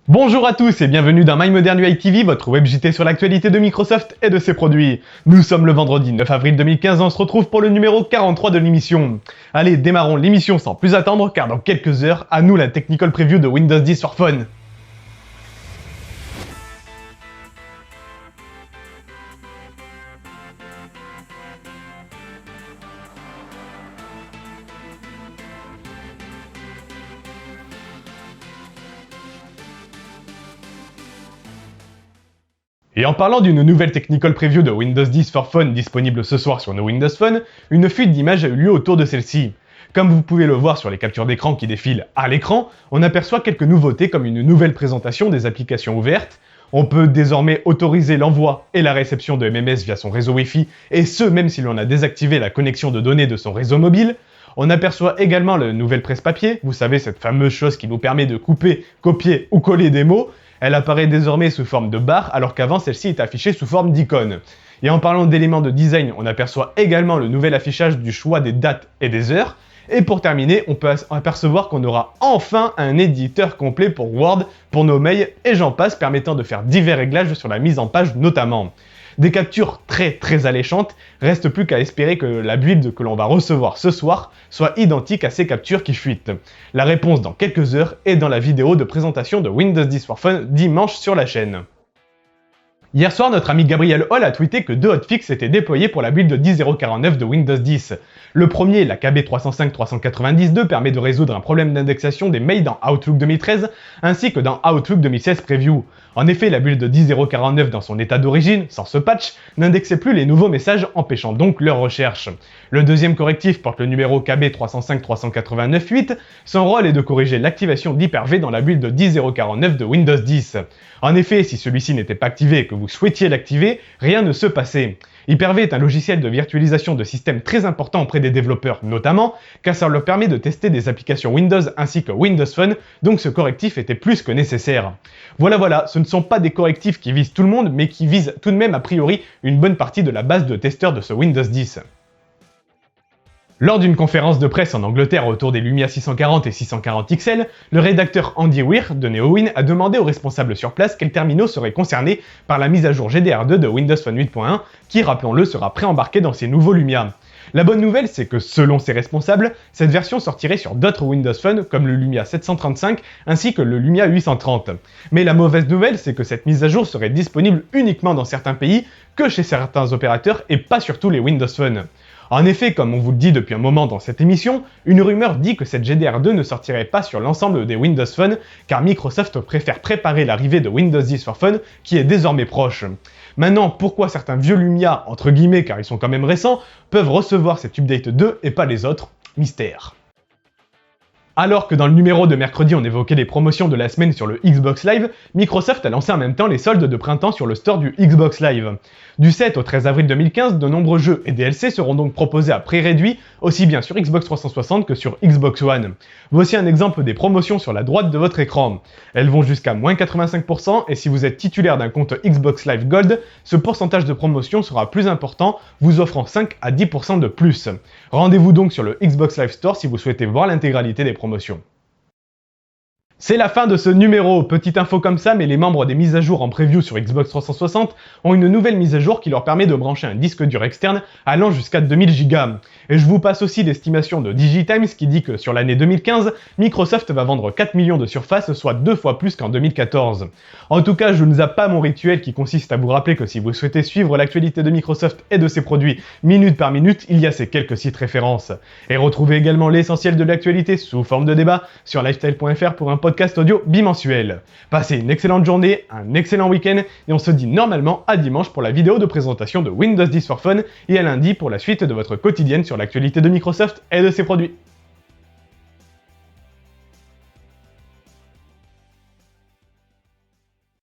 Bonjour à tous et bienvenue dans My Modern UI TV, votre web JT sur l'actualité de Microsoft et de ses produits. Nous sommes le vendredi 9 avril 2015 et on se retrouve pour le numéro 43 de l'émission. Allez, démarrons l'émission sans plus attendre car dans quelques heures, à nous la technical preview de Windows 10 for Phone. Et en parlant d'une nouvelle technical preview de Windows 10 for Phone disponible ce soir sur nos Windows Phone, une fuite d'images a eu lieu autour de celle-ci. Comme vous pouvez le voir sur les captures d'écran qui défilent à l'écran, on aperçoit quelques nouveautés comme une nouvelle présentation des applications ouvertes. On peut désormais autoriser l'envoi et la réception de MMS via son réseau Wi-Fi, et ce même si l'on a désactivé la connexion de données de son réseau mobile. On aperçoit également la nouvelle presse-papier, vous savez cette fameuse chose qui nous permet de couper, copier ou coller des mots. Elle apparaît désormais sous forme de barre alors qu'avant celle-ci est affichée sous forme d'icône. Et en parlant d'éléments de design, on aperçoit également le nouvel affichage du choix des dates et des heures. Et pour terminer, on peut apercevoir qu'on aura enfin un éditeur complet pour Word, pour nos mails et j'en passe, permettant de faire divers réglages sur la mise en page notamment. Des captures très alléchantes, reste plus qu'à espérer que la build que l'on va recevoir ce soir soit identique à ces captures qui fuitent. La réponse dans quelques heures et dans la vidéo de présentation de Windows 10 for Phone dimanche sur la chaîne. Hier soir, notre ami Gabriel Hall a tweeté que deux hotfixes étaient déployés pour la build 10.049 de Windows 10. Le premier, la KB305-392, permet de résoudre un problème d'indexation des mails dans Outlook 2013 ainsi que dans Outlook 2016 Preview. En effet, la build 10.049 dans son état d'origine, sans ce patch, n'indexait plus les nouveaux messages empêchant donc leur recherche. Le deuxième correctif porte le numéro KB305-389-8, son rôle est de corriger l'activation d'Hyper-V dans la build 10.049 de Windows 10. En effet, si celui-ci n'était pas activé et que vous souhaitiez l'activer, rien ne se passait. Hyper-V est un logiciel de virtualisation de systèmes très important auprès des développeurs notamment, car ça leur permet de tester des applications Windows ainsi que Windows Phone, donc ce correctif était plus que nécessaire. Voilà, ce ne sont pas des correctifs qui visent tout le monde, mais qui visent tout de même a priori une bonne partie de la base de testeurs de ce Windows 10. Lors d'une conférence de presse en Angleterre autour des Lumia 640 et 640 XL, le rédacteur Andy Weir de NeoWin a demandé aux responsables sur place quels terminaux seraient concernés par la mise à jour GDR2 de Windows Phone 8.1 qui, rappelons-le, sera préembarqué dans ces nouveaux Lumia. La bonne nouvelle, c'est que selon ces responsables, cette version sortirait sur d'autres Windows Phone comme le Lumia 735 ainsi que le Lumia 830. Mais la mauvaise nouvelle, c'est que cette mise à jour serait disponible uniquement dans certains pays, que chez certains opérateurs et pas sur tous les Windows Phone. En effet, comme on vous le dit depuis un moment dans cette émission, une rumeur dit que cette GDR2 ne sortirait pas sur l'ensemble des Windows Phone car Microsoft préfère préparer l'arrivée de Windows 10 for Phone qui est désormais proche. Maintenant, pourquoi certains vieux Lumia, entre guillemets car ils sont quand même récents, peuvent recevoir cette update 2 et pas les autres? Mystère. Alors que dans le numéro de mercredi on évoquait les promotions de la semaine sur le Xbox Live, Microsoft a lancé en même temps les soldes de printemps sur le store du Xbox Live. Du 7 au 13 avril 2015, de nombreux jeux et DLC seront donc proposés à prix réduit, aussi bien sur Xbox 360 que sur Xbox One. Voici un exemple des promotions sur la droite de votre écran. Elles vont jusqu'à moins 85% et si vous êtes titulaire d'un compte Xbox Live Gold, ce pourcentage de promotion sera plus important, vous offrant 5 à 10% de plus. Rendez-vous donc sur le Xbox Live Store si vous souhaitez voir l'intégralité des promotions. C'est la fin de ce numéro, petite info comme ça, mais les membres des mises à jour en preview sur Xbox 360 ont une nouvelle mise à jour qui leur permet de brancher un disque dur externe allant jusqu'à 2000 Go. Et je vous passe aussi l'estimation de DigiTimes qui dit que sur l'année 2015, Microsoft va vendre 4 millions de surfaces, soit 2 fois plus qu'en 2014. En tout cas, je ne zappe pas mon rituel qui consiste à vous rappeler que si vous souhaitez suivre l'actualité de Microsoft et de ses produits minute par minute, il y a ces quelques sites références. Et retrouvez également l'essentiel de l'actualité sous forme de débat sur lifestyle.fr pour un podcast audio bimensuel. Passez une excellente journée, un excellent week-end et on se dit normalement à dimanche pour la vidéo de présentation de Windows 10 for Phone et à lundi pour la suite de votre quotidienne sur l'actualité de Microsoft et de ses produits.